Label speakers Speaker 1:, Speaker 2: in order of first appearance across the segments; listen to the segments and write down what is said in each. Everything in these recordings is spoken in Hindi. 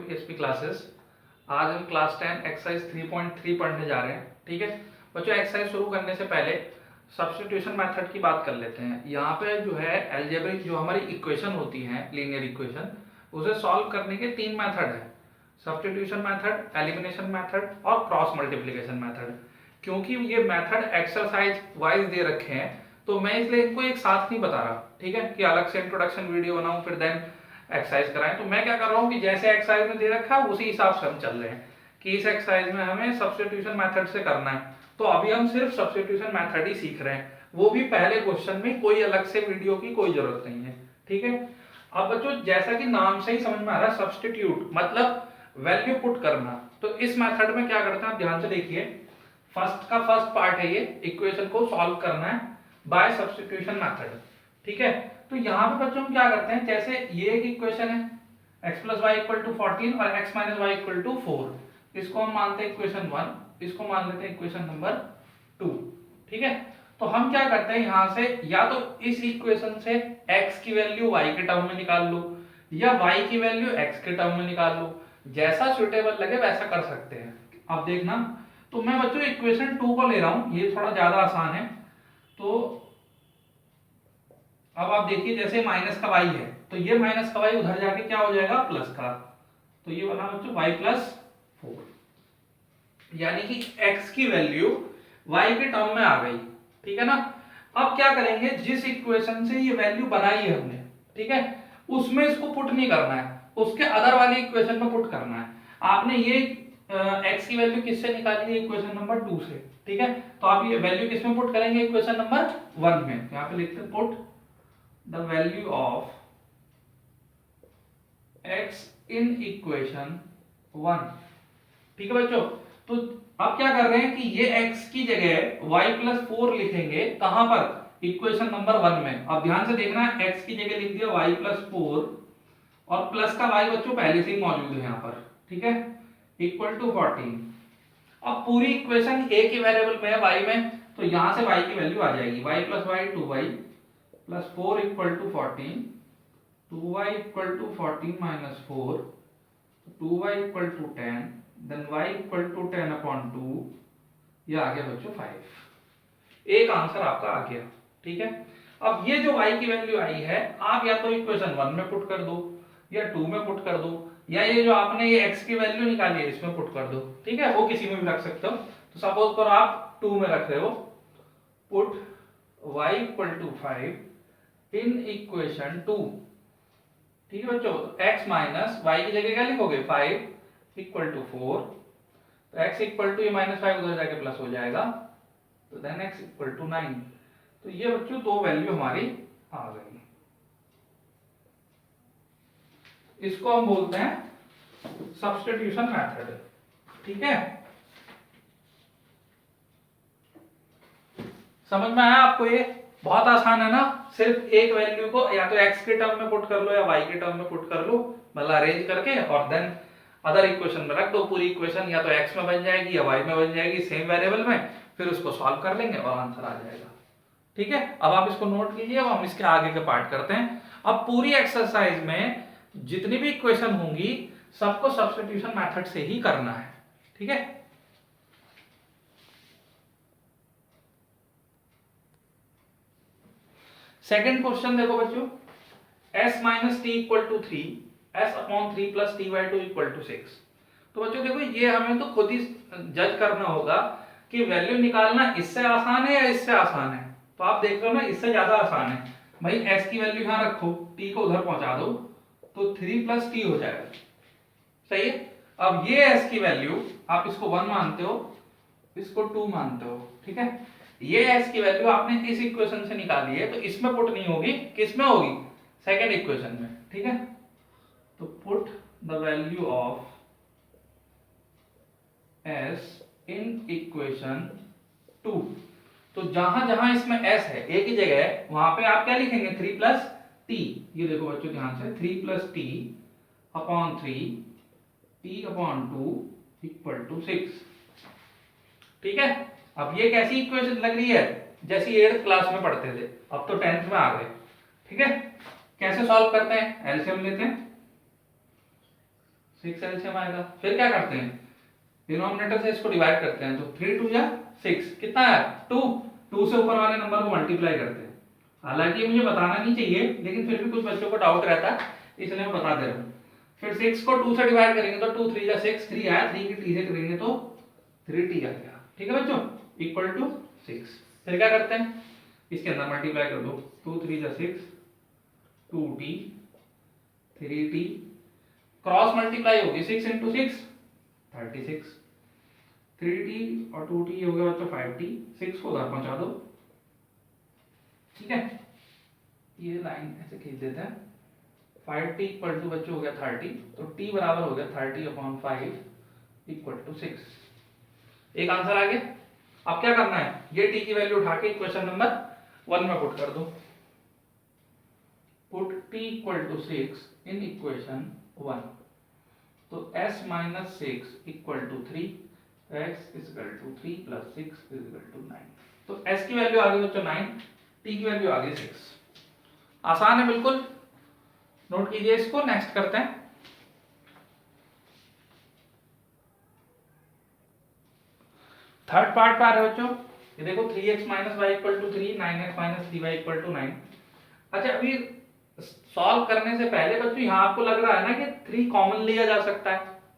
Speaker 1: SP classes. आज हम क्लास 10 एक्सरसाइज 3.3 पढ़ने जा रहे हैं। ठीक है बच्चों, एक्सरसाइज शुरू करने से पहले सब्स्टिट्यूशन मेथड की बात कर लेते हैं। यहाँ पे जो है अलजेब्रिक जो हमारी इक्वेशन होती है, लीनियर इक्वेशन, उसे सॉल्व करने के 3 मेथड है: सब्स्टिट्यूशन मेथड, एलिमिनेशन मेथड और क्रॉस मल्टीप्लिकेशन मेथड। क्योंकि ये मेथड एक्सरसाइज वाइज दे रखे हैं तो मैं इसलिए इनको एक साथ नहीं बता रहा, ठीक है, कि अलग से इंट्रोडक्शन वीडियो बनाऊं फिर देन एक्सरसाइज कराएं। तो मैं क्या कर रहा हूं कि जैसे एक्सरसाइज में दे रखा है उसी हिसाब से हम चल रहे हैं कि इस एक्सरसाइज में हमें सब्स्टिट्यूशन मेथड से करना है। तो अभी हम सिर्फ सब्स्टिट्यूशन मेथड ही सीख रहे हैं, वो भी पहले क्वेश्चन में, कोई अलग से वीडियो की कोई जरूरत नहीं है। ठीक है, अब बच्चों जैसा कि नाम से ही समझ में आ रहा है, सब्स्टिट्यूट मतलब वैल्यू पुट करना। तो इस मेथड में क्या करते हैं आप ध्यान से देखिए। फर्स्ट का फर्स्ट पार्ट है ये, इक्वेशन को सॉल्व करना है बाय सब्स्टिट्यूशन मेथड। ठीक है, तो यहाँ पे बच्चों हम क्या करते हैं, जैसे ये एक इक्वेशन है x plus Y equal to 14 और x minus Y equal to 4, इसको हम मानते हैं इक्वेशन 1, इसको मान लेते हैं इक्वेशन नंबर 2। ठीक है, तो हम क्या करते हैं यहाँ से, या तो इस इक्वेशन से x की वैल्यू y के टर्म में निकाल लो या y की वैल्यू x के टर्म में निकाल लो, जैसा सुटेबल लगे वैसा कर सकते हैं। अब देखना, तो मैं बच्चों इक्वेशन 2 को ले रहा हूं, ये थोड़ा ज्यादा आसान है। तो अब आप देखिए, जैसे माइनस का y है तो ये माइनस का y उधर जाके क्या हो जाएगा, प्लस का। तो ये बना बच्चों y प्लस 4, यानी कि x की वैल्यू y के टर्म में आ गई। ठीक है ना। अब क्या करेंगे, जिस इक्वेशन से ये वैल्यू बनाई है हमने, ठीक है, उसमें इसको पुट नहीं करना है, उसके अदर वाली इक्वेशन में पुट करना है। आपने ये x की वैल्यू किससे निकाली है, इक्वेशन नंबर 2 से। ठीक है, तो आप ये वैल्यू किसमें पुट करेंगे, इक्वेशन नंबर 1 में। यहाँ पे लिखते हैं put the value of x in equation 1। ठीक है बच्चों, तो अब क्या कर रहे हैं कि ये x की जगह y प्लस 4 लिखेंगे, कहां पर, इक्वेशन नंबर 1 में। अब ध्यान से देखना, x की जगह लिख दिया y प्लस 4 और प्लस का y बच्चों पहले से ही मौजूद है यहाँ पर। ठीक है, इक्वल टू 14। अब पूरी इक्वेशन एक ही वेरिएबल में है, y में, तो यहां से y की वैल्यू आ जाएगी, y plus Y 2y plus 4 equal to 14, 2y equal to 14 minus 4, 2y equal to 10, then y equal to 10 upon 2, ये आ गया बच्चों 5। एक आंसर आपका आ गया। ठीक है, अब ये जो y की वैल्यू आई है, आप या तो इक्वेशन 1 में पुट कर दो या 2 में पुट कर दो, या ये जो आपने ये x की वैल्यू निकाली है इसमें पुट कर दो। ठीक है, वो किसी में भी रख सकते हो। तो सपोज करो आप 2 में रख रहे हो, put y equal to 5 in equation 2। ठीक है बच्चों, x माइनस वाई की जगह क्या लिखोगे, 5 इक्वल टू 4, तो x इक्वल टू ये माइनस 5 उधर जाके प्लस हो जाएगा, तो देन x इक्वल टू 9। तो ये बच्चों दो वैल्यू हमारी आ गई। इसको हम बोलते हैं सब्स्टिट्यूशन मेथड। ठीक है, समझ में आया आपको, ये बहुत आसान है ना। सिर्फ एक वैल्यू को या तो x के टर्म में पुट कर लो या y के टर्म में पुट कर लो, मतलब अरेंज करके, और देन अदर इक्वेशन में रख दो। पूरी इक्वेशन या तो x में बन जाएगी या y में बन जाएगी, सेम वेरिएबल में, फिर उसको सॉल्व कर लेंगे और आंसर आ जाएगा। ठीक है, अब आप इसको नोट कीजिए, अब हम इसके आगे के पार्ट करते हैं। अब पूरी एक्सरसाइज में जितनी भी इक्वेशन होंगी सबको सब्स्टिट्यूशन मेथड से ही करना है। ठीक है, सेकंड क्वेश्चन देखो बच्चों, s minus T equal to 3, s upon 3 plus T by 2 equal to 6। तो बच्चों देखो, ये हमें तो खुद ही जज करना होगा कि वैल्यू निकालना इससे आसान है या इससे आसान है। तो आप देख लो ना, इससे ज्यादा आसान है भाई। s की वैल्यू यहां रखो, t को उधर पहुंचा दो, तो 3 प्लस टी हो जाएगा। सही है, अब ये s की वैल्यू आप इसको 1 मानते हो, इसको 2 मानते हो। ठीक है, ये s की वैल्यू आपने इस इक्वेशन से निकाली है, तो इसमें पुट नहीं होगी, किसमें होगी, सेकंड इक्वेशन में। ठीक है, तो put the value of s in equation 2। तो जहां जहां इसमें s है एक ही जगह है, वहां पे आप क्या लिखेंगे, 3 प्लस टी। ये देखो बच्चों ध्यान से, 3 plus T upon 3 T upon 2 equal to 6। ठीक है, अब ये कैसी इक्वेशन लग रही है, जैसी 8th क्लास में पढ़ते थे, अब तो 10th में आ गए। ठीक है, कैसे सॉल्व करते हैं, एलसीएम लेते हैं। 6 एलसीएम आएगा। फिर क्या करते हैं, डिनोमिनेटर से इसको डिवाइड करते हैं, तो 3 2 जा 6 कितना है 2, 2 से ऊपर वाले नंबर को मल्टीप्लाई करते हैं। हालांकि मुझे बताना नहीं चाहिए, लेकिन फिर भी कुछ बच्चों को डाउट रहता है, इसलिए मैं बता दे रहा हूँ। फिर 6 को 2 से डिवाइड करेंगे तो 2 3 जा 6, 3 आया, 3 की t से करेंगे तो 3t आ गया। ठीक है बच्चों, इक्वल टू 6। फिर क्या करते हैं, इसके अंदर मल्टीप्लाई कर दो, 2 3 जा 6, 2t 3t, क्रॉस मल्टीप्लाई होगी 6 इंटू 6 36, 3t और 2t हो गया बच्चों 5t, 6 को उधर पहुंचा दो। ठीक है, ये लाइन ऐसे खींच देते हैं, 5t इक्वल टू बच्चों हो गया 30, तो t बराबर हो गया 30/5 इक्वल टू 6। एक आंसर आ गया। अब क्या करना है, ये t की वैल्यू उठा के इक्वेशन नंबर 1 में पुट कर दो। Put t equal to 6 in equation 1, तो s minus 6 equal to 3, x equal to 3 plus 6 equal to 9। तो s की वैल्यू आ गई बच्चों 9, t की वैल्यू आ गई 6। आसान है बिल्कुल, नोट कीजिए इसको। नेक्स्ट करते हैं, थर्ड पार्ट पे आ रहे बच्चों। ये देखो 3x minus Y equal to 3, 9x minus 3y equal to 9। अच्छा, अभी सॉल्व करने से पहले बच्चों यहाँ आपको लग रहा है ना कि 3 कॉमन लिया जा सकता है,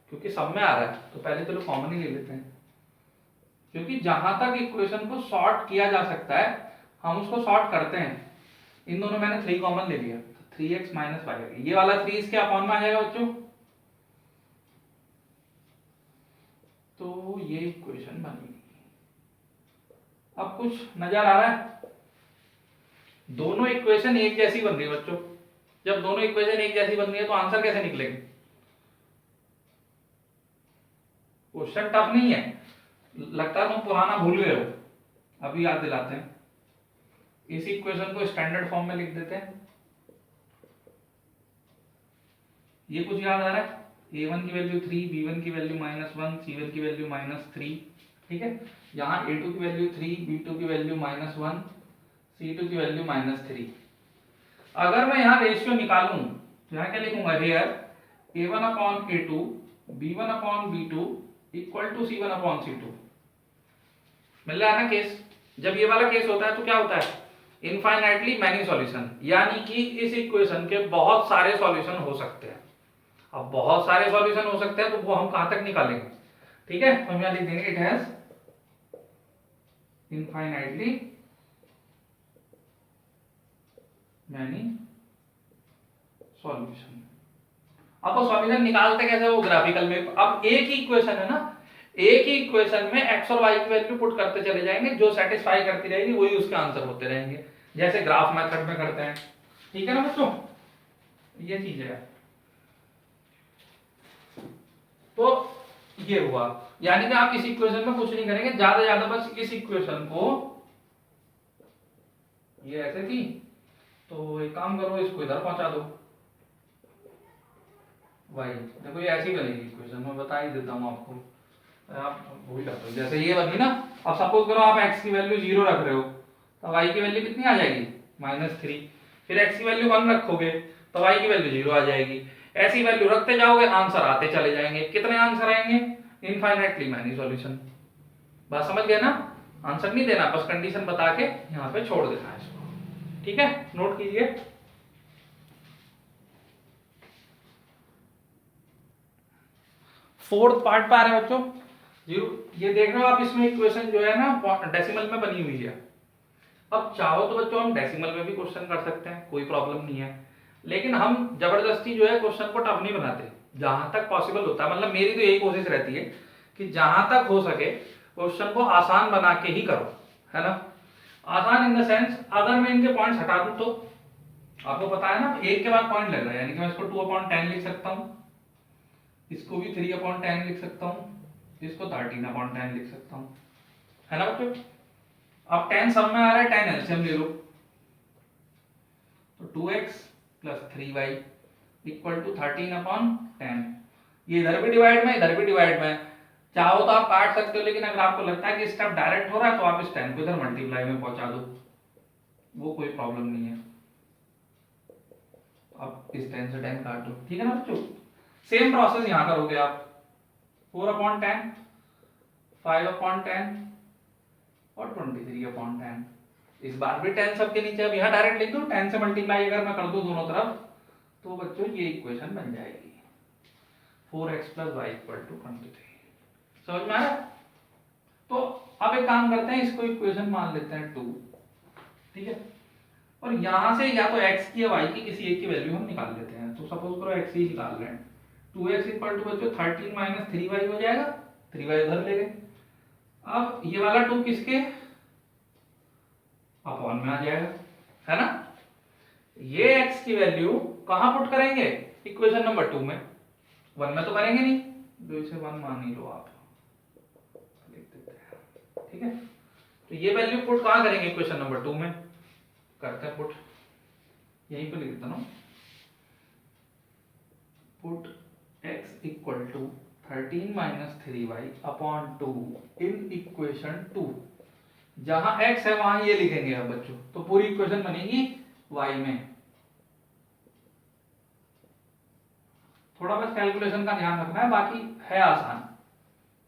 Speaker 1: क्योंकि सब में आ रहा है, तो पहले चलो कॉमन ही ले लेते हैं। क्योंकि जहां तक इक्वेशन को सॉर्ट किया जा सकता है हम उसको सॉर्ट करते हैं। इन दोनों मैंने 3 कॉमन ले लिया, तो 3x माइनस वाई, ये वाला 3 इसके अपॉन में आ जाएगा बच्चों, तो ये इक्वेशन बनेगी। अब कुछ नजर आ रहा है, दोनों इक्वेशन एक जैसी बन रही है बच्चों। जब दोनों इक्वेशन एक जैसी बन रही है तो आंसर कैसे निकलेंगे? क्वेश्चन टफ नहीं है, लगता है तुम पुराना भूल गए हो, अभी याद दिलाते हैं। इस इक्वेशन को स्टैंडर्ड फॉर्म में लिख देते हैं। ये कुछ याद आ रहा है, a1 की वैल्यू 3, b1 की वैल्यू -1, c1 की वैल्यू -3। ठीक है, यहाँ a2 की वैल्यू 3, b2 की वैल्यू -1, c2 की वैल्यू -3। अगर मैं यहाँ रेशियो निकालूं तो यहाँ क्या लिखूंगा, here a1 upon a2, b1 upon b2 equal to c1 upon c2। मिल रहा है ना केस? जब ये वाला केस होता है तो क्या होता है, इनफाइनाइटली मैनी सॉल्यूशन, यानी कि इस इक्वेशन के बहुत सारे सॉल्यूशन हो सकते हैं। अब बहुत सारे सॉल्यूशन हो सकते हैं तो वो हम कहां तक निकालेंगे? ठीक है, तो हम यहां लिख देंगे it has infinitely many solution. अब वो सॉल्यूशन निकालते कैसे, वो ग्राफिकल में। अब एक ही इक्वेशन है ना, एक ही इक्वेशन में x और y की वैल्यू पुट करते चले जाएंगे, जो सेटिस्फाई करती रहेगी वही उसके आंसर होते रहेंगे, जैसे ग्राफ मेथड में करते हैं। ठीक है ना बच्चों, ये चीज है। तो ये हुआ, यानी कि आप इस इक्वेशन में कुछ नहीं करेंगे, ज्यादा ज्यादा बस इस इक्वेशन को, ये ऐसे थी तो एक काम करो, इसको इधर पहुंचा दो। भाई देखो ये ऐसी बनेगी इक्वेशन, मैं बता ही देता हूं आपको, आप भूल जाते हो। जैसे ये बनी ना, अब सपोज करो आप x की वैल्यू 0 रख रहे हो, तो y की वैल्यू कितनी आ जाएगी, -3। फिर x की वैल्यू 1 रखोगे तो y की वैल्यू 0 आ जाएगी। ऐसी वैल्यू रखते जाओगे, आंसर आते चले जाएंगे। कितने आंसर आएंगे? Infinitely many solution. बात समझ गए ना? आंसर नहीं देना, बस कंडीशन बता के यहाँ पे छोड़ देना है इसको। ठीक है, नोट कीजिए। फोर्थ पार्ट पे आ रहे हैं बच्चों, ये देख रहे हो आप, इसमें इक्वेशन जो है ना डेसिमल में बनी हुई है। अब चाहो तो बच्चों हम डेसिमल में भी क्वेश्चन कर सकते हैं, कोई प्रॉब्लम नहीं है, लेकिन हम जबरदस्ती जो है क्वेश्चन को टफ नहीं बनाते। जहां तक पॉसिबल होता है, मतलब मेरी तो यही कोशिश रहती है कि जहां तक हो सके क्वेश्चन को आसान बना के ही करो, है ना। आसान इन द सेंस, अगर मैं इनके पॉइंट्स हटा दूं तो आपको पता है ना, एक के बाद पॉइंट लग रहा है, यानी कि मैं इसको 2/10 लिख सकता हूं, इसको भी 3/10 लिख सकता हूं, इसको 13/10 लिख सकता हूं, है ना बच्चों। अब 10 सब में आ रहा है, 10 एलसीएम ले लो, तो 2x plus 3y equal to 13/10। ये इधर भी डिवाइड में, इधर भी डिवाइड में, चाहो तो आप काट सकते हो, लेकिन अगर आपको लगता है कि स्टेप डायरेक्ट हो रहा है तो आप इस 10 को इधर मल्टीप्लाई में पहुंचा दो, वो कोई प्रॉब्लम नहीं है। अब इस 10 से 10 काट दो, ठीक है ना बच्चों। सेम प्रोसेस यहां करोगे आप, 4/10, 5/10 और 23/10। इस बार भी 10 सबके नीचे, अब यहाँ डायरेक्ट लिख दो, 10 से मल्टीप्लाई अगर मैं कर दूं दोनों तरफ तो बच्चों ये इक्वेशन बन जाएगी 4x + y = 23। समझ में आया? तो अब एक काम करते हैं, इसको इक्वेशन मान लेते हैं 2, ठीक है। और यहां से या तो x की या y की किसी एक की वैल्यू हम निकाल लेते हैं। तो सपोज करो x ही निकाल रहे हैं, 2x = बच्चों 13 - 3y हो जाएगा, 3y उधर ले गए। अब ये वाला 2 किसके अपॉन में आ जाएगा, है ना। ये x की वैल्यू कहां पुट करेंगे, इक्वेशन नंबर 2 में, 1 में तो करेंगे नहीं, 2 से 1 मान ही लो आप, लिख देते हैं, ठीक है। तो ये वैल्यू पुट कहां करेंगे, इक्वेशन नंबर 2 में करते हैं पुट, यहीं पे लिख देता हूं, पुट x = 13 - 3y अपॉन 2 इन इक्वेशन 2। जहां x है वहां ये लिखेंगे अब बच्चों, तो पूरी इक्वेशन बनेगी y में। थोड़ा बस कैलकुलेशन का ध्यान रखना है, बाकी है आसान।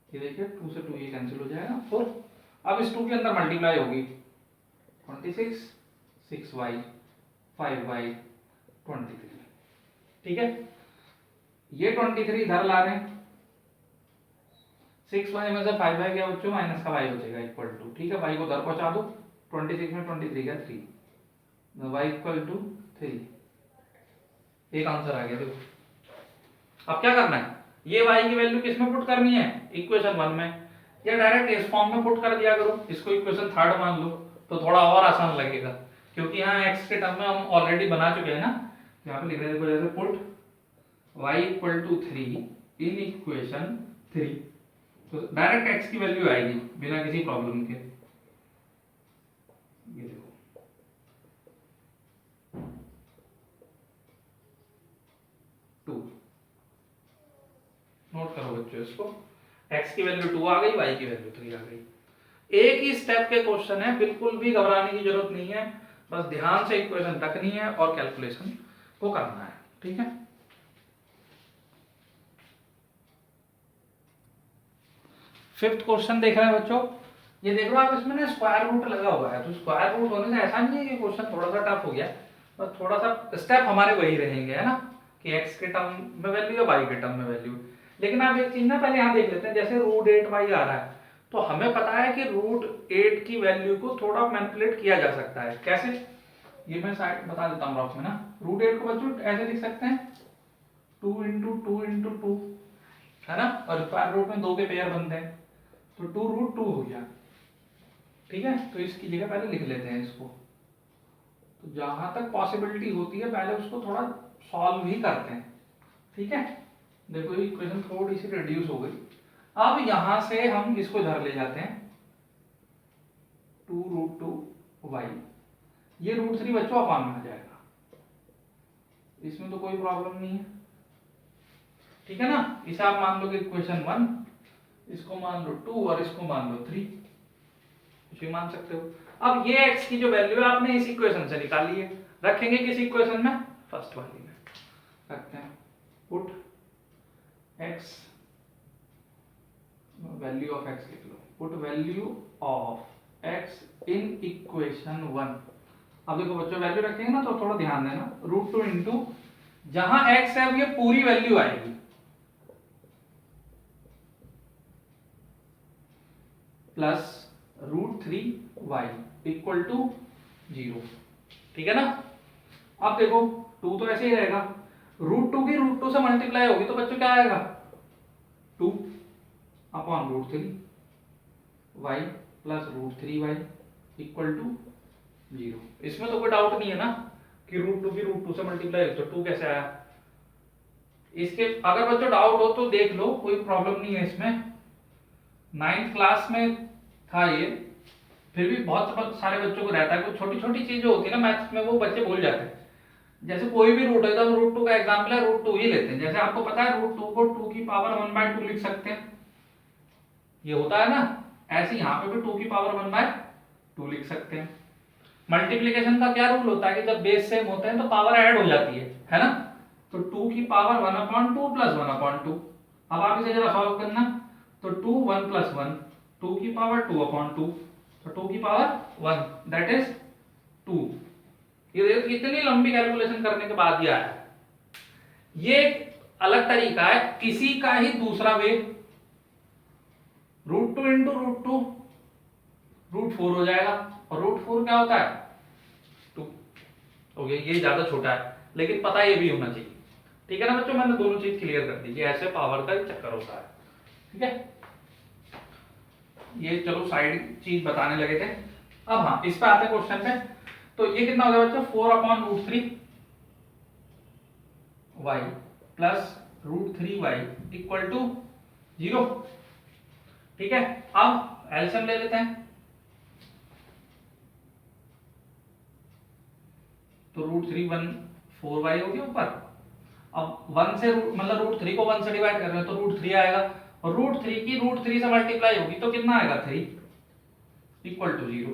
Speaker 1: ये देखिए 2 से 2 ये कैंसिल हो जाएगा 4। अब इस 2 के अंदर मल्टीप्लाई होगी 26, 6y, 5y, 23, ठीक है। ये 23 इधर ला रहे हैं, 6y में से 5y गया बच्चों, माइनस का y बचेगा इक्वल टू, ठीक है। y को उधर पहुंचा दो, 26 में 23 गया 3, y = 3। एक आंसर आ गया देखो। अब क्या करना है, ये y की वैल्यू किस में पुट करनी है, इक्वेशन 1 में, या डायरेक्ट इस फॉर्म में पुट कर दिया करो, इसको इक्वेशन 3 मान लो, तो थोड़ा और आसान लगेगा, क्योंकि यहाँ x के टर्म में हम ऑलरेडी बना चुके हैं ना। यहाँ पे लिख रहे हैं जैसे पुट y = 3 इन इक्वेशन 3, तो डायरेक्ट x की वैल्यू आएगी बिना किसी प्रॉब्लम के। ये देखो, नोट करो बच्चों इसको, x की वैल्यू 2 आ गई, y की वैल्यू 3 आ गई। एक ही स्टेप के क्वेश्चन है, बिल्कुल भी घबराने की जरूरत नहीं है, बस ध्यान से इक्वेशन रखनी है और कैलकुलेशन को करना है, ठीक है। फिफ्थ क्वेश्चन देख रहे हैं बच्चों, ये देख लो आप, इसमें ना स्क्वायर रूट लगा हुआ है, तो स्क्वायर रूट होने से ऐसा नहीं है कि क्वेश्चन थोड़ा सा टफ हो गया, बस थोड़ा सा स्टेप हमारे वही रहेंगे, है ना, कि x के टर्म में वैल्यू या y के टर्म में वैल्यू। लेकिन आप एक चीज ना पहले यहाँ देख लेते हैं, जैसे √8y आ रहा है, तो हमें पता है कि √8 की वैल्यू को थोड़ा मैनिपुलेट किया जा सकता है। कैसे, ये मैं साइड बता देता हूँ रफ में ना। √8 को बच्चों ऐसे लिख सकते हैं 2 × 2 × 2, है ना, और स्क्वायर रूट में 2 के पेयर बनते हैं, तो 2√2 हो गया, ठीक है। तो इसकी जगह पहले लिख लेते हैं इसको, तो जहां तक पॉसिबिलिटी होती है पहले उसको थोड़ा सॉल्व ही करते हैं, ठीक है। देखो इक्वेशन थोड़ी सी रिड्यूस हो गई। अब यहां से हम इसको इधर ले जाते हैं, 2√2y, ये √3 बच्चों अपॉन में आ जाएगा, इसमें तो कोई प्रॉब्लम नहीं है, ठीक है ना। इसे आप मान लो कि इक्वेशन 1, इसको मान लो 2 और इसको मान लो 3, कुछ भी मान सकते हो। अब ये x की जो वैल्यू है आपने इस इक्वेशन से निकाली है, रखेंगे किस इक्वेशन में, फर्स्ट वाली में रखते हैं, put x value of x लिख लो, put value of x in equation 1। अब देखो बच्चों वैल्यू रखेंगे ना तो थोड़ा ध्यान देना, √2 इंटू जहां x है ये पूरी वैल्यू आएगी, प्लस √3y इक्वल टू 0, ठीक है ना। अब देखो 2 तो ऐसे ही रहेगा, √2 की √2 से मल्टीप्लाई होगी तो बच्चों क्या आएगा 2 upon √3 y plus √3y equal to 0। इसमें तो कोई डाउट नहीं है ना कि √2 की √2 से मल्टीप्लाई हो तो 2 कैसे आया। इसके अगर बच्चों डाउट हो तो देख लो, कोई प्रॉब्लम नहीं है इसमें, 9th क्लास में था ये, फिर भी बहुत सारे बच्चों को रहता है, कुछ छोटी छोटी चीजें होती है ना मैथ्स में वो बच्चे भूल जाते हैं। जैसे कोई भी रूट है तो √2 का एग्जांपल है √2 ही लेते हैं, जैसे आपको पता है √2 को 2 की पावर 1/2 लिख सकते हैं, ये होता है ना, ऐसे यहाँ पे भी 2 की पावर 1/2 लिख सकते हैं। मल्टीप्लिकेशन का क्या रूल होता है कि जब बेस सेम होते हैं तो पावर ऐड हो जाती है ना, तो 2 की पावर 1/2 प्लस 1/2। अब आप इसे जरा सॉल्व करना, तो 2 1 प्लस 1, 2 की पावर 2/2, तो 2 की पावर 1 दैट इज 2। ये देखो कितनी लंबी कैलकुलेशन करने के बाद ये आया। ये एक अलग तरीका है, किसी का ही दूसरा वे। √2 इंटू √2 √4 हो जाएगा, और √4 क्या होता है 2। ओके, ये ज्यादा छोटा है लेकिन पता ये भी होना चाहिए। ठीक है ना बच्चों, मैंने दोनों चीज क्लियर कर दी कि ऐसे पावर का चक्कर होता है। ठीक है, ये चलो साइड चीज बताने लगे थे। अब हाँ, इस पे आते क्वेश्चन पे। तो ये कितना हो गया बच्चों, 4/√3 y plus √3y equal to 0। ठीक है, अब एलसीएम ले लेते हैं। तो √3 1 4y हो गया ऊपर। अब 1 से मतलब √3 को 1 से डिवाइड कर रहे हैं तो √3 आएगा, और √3 की √3 से मल्टीप्लाई होगी तो कितना आएगा 3 इक्वल टू 0।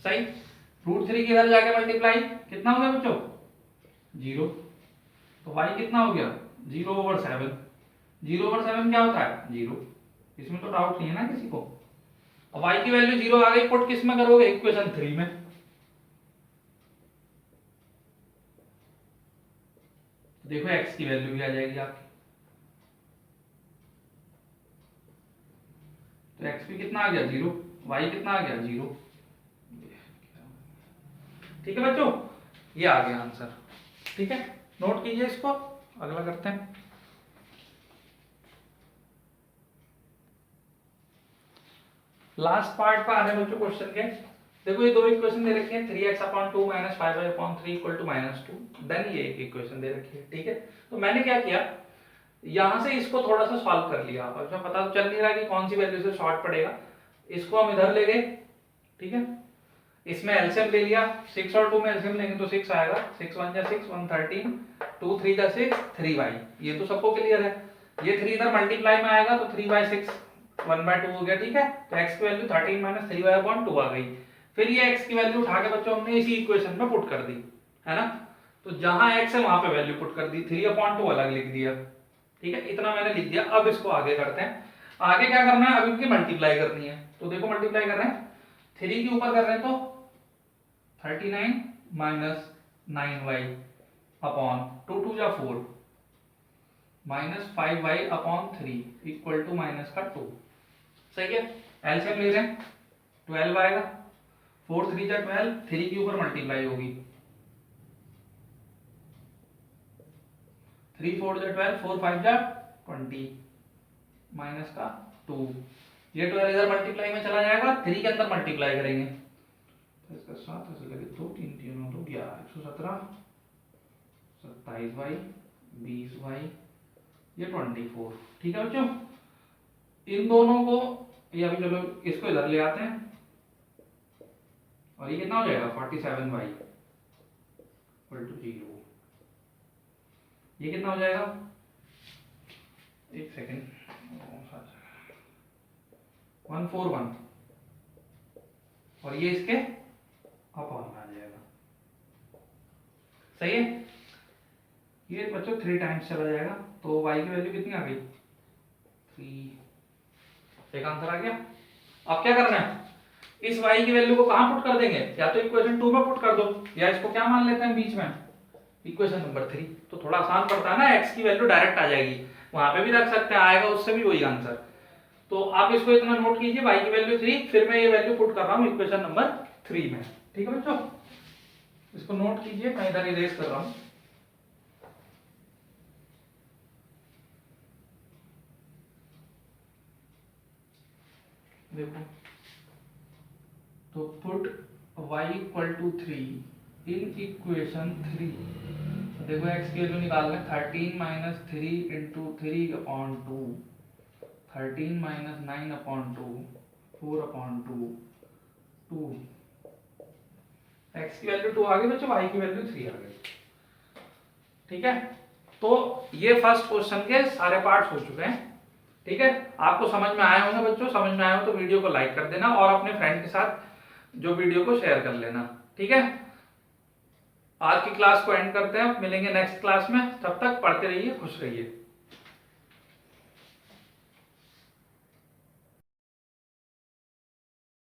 Speaker 1: सही, √3 की इधर जाके मल्टीप्लाई कितना हो गया बच्चों 0। तो y कितना हो गया 0/7। 0/7 क्या होता है 0। इसमें तो डाउट नहीं है ना किसी को। अब y की वैल्यू 0 आ गई, पुट किस में करोगे इक्वेशन 3 में। देखो x की वैल्यू भी आ जाएगी आपकी। तो x भी कितना आ गया 0, y कितना आ गया 0। ठीक है बच्चों, ये आ गया आंसर। ठीक है, नोट कीजिए इसको, अगला करते हैं। लास्ट पार्ट पर आ रहे बच्चों क्वेश्चन के। देखो ये दो इक्वेशन दे रखी है, 3x/2 - 5y/3 = -2। देन ये एक इक्वेशन दे रखी है। ठीक है, तो मैंने क्या किया, यहां से इसको थोड़ा सा सॉल्व कर लिया। अब इसमें पता तो चल नहीं रहा कि कौन सी वैल्यू से शॉर्ट पड़ेगा। इसको हम इधर ले गए। ठीक है, इसमें एलसीएम ले लिया, 6 और 2 में एलसीएम लेंगे तो 6 आएगा। 6 1 जा 6 1 13, 2 3 जा 6 3y। ये तो सबको क्लियर है। ये 3 इधर मल्टीप्लाई में आएगा तो 3/6 1/2 हो गया। ठीक है, तो x की वैल्यू 13 - 3y/2 आ गई। फिर ये x की वैल्यू उठा के बच्चों हमने इसी इक्वेशन में पुट कर दी, है ना। तो जहां x है वहां पे वैल्यू पुट कर दी, 3/2 अलग लिख दिया। ठीक है, इतना मैंने लिख दिया। अब इसको आगे करते हैं। आगे क्या करना है, अब इनकी मल्टीप्लाई करनी है। तो देखो मल्टीप्लाई कर रहे हैं, 3 के ऊपर कर रहे हैं तो 39 - 9y/, 2 2 जा 4 -5y/3 इक्वल टू -2। सही है, एलसीएम ले रहे हैं, 12 आएगा। 4 3 जा 12, 3 के ऊपर मल्टीप्लाई होगी, 3 4 जा 12, 4 5 जा 20 -2। ये 12 इधर मल्टीप्लाई में चला जाएगा, 3 के अंदर मल्टीप्लाई करेंगे तो इसका 7 ऐसे लगे 2 3 3 2 11 117 27y 20y ये 24। ठीक है बच्चों, इन दोनों को ये अभी चलो इसको इधर ले आते हैं, और ये कितना हो जाएगा 47y इक्वल टू 0। ये कितना हो जाएगा, एक सेकेंड, 141, और ये इसके अपॉन में आ जाएगा। सही है, ये बच्चों 3 टाइम्स चला जाएगा तो y की वैल्यू कितनी आ गई 3। एक आंसर आ गया। अब क्या करना है, इस y की वैल्यू को कहां पुट कर देंगे, या तो इक्वेशन 2 में पुट कर दो, या इसको क्या मान लेते हैं बीच में इक्वेशन नंबर 3। तो थोड़ा आसान पड़ता है ना, x की वैल्यू डायरेक्ट आ जाएगी, वहां पे भी रख सकते हैं, आएगा उससे भी वही आंसर। तो आप इसको इतना नोट कीजिए, y की वैल्यू 3, फिर मैं ये वैल्यू पुट कर रहा हूं इक्वेशन नंबर 3 में। ठीक है बच्चों, इसको नोट कीजिए, मैं इधर इरेज कर रहा हूं। देखो, तो put y equal to 3 in equation 3। तो देखो x की वैल्यू निकाल लें, 13 - 3 इंटू 3/2, 13 - 9/2, 4/2, 2। x की वैल्यू 2 आ गई बच्चों, y की वैल्यू 3 आ गई। ठीक है, तो ये फर्स्ट क्वेश्चन के सारे पार्ट्स हो चुके हैं। ठीक है, आपको समझ में आए होंगे बच्चों, समझ में आए हो तो वीडियो को लाइक कर देना और अपने फ्रेंड के साथ जो वीडियो को शेयर कर लेना। ठीक है, आज की क्लास को एंड करते हैं, मिलेंगे नेक्स्ट क्लास में, तब तक पढ़ते रहिए, खुश रहिए।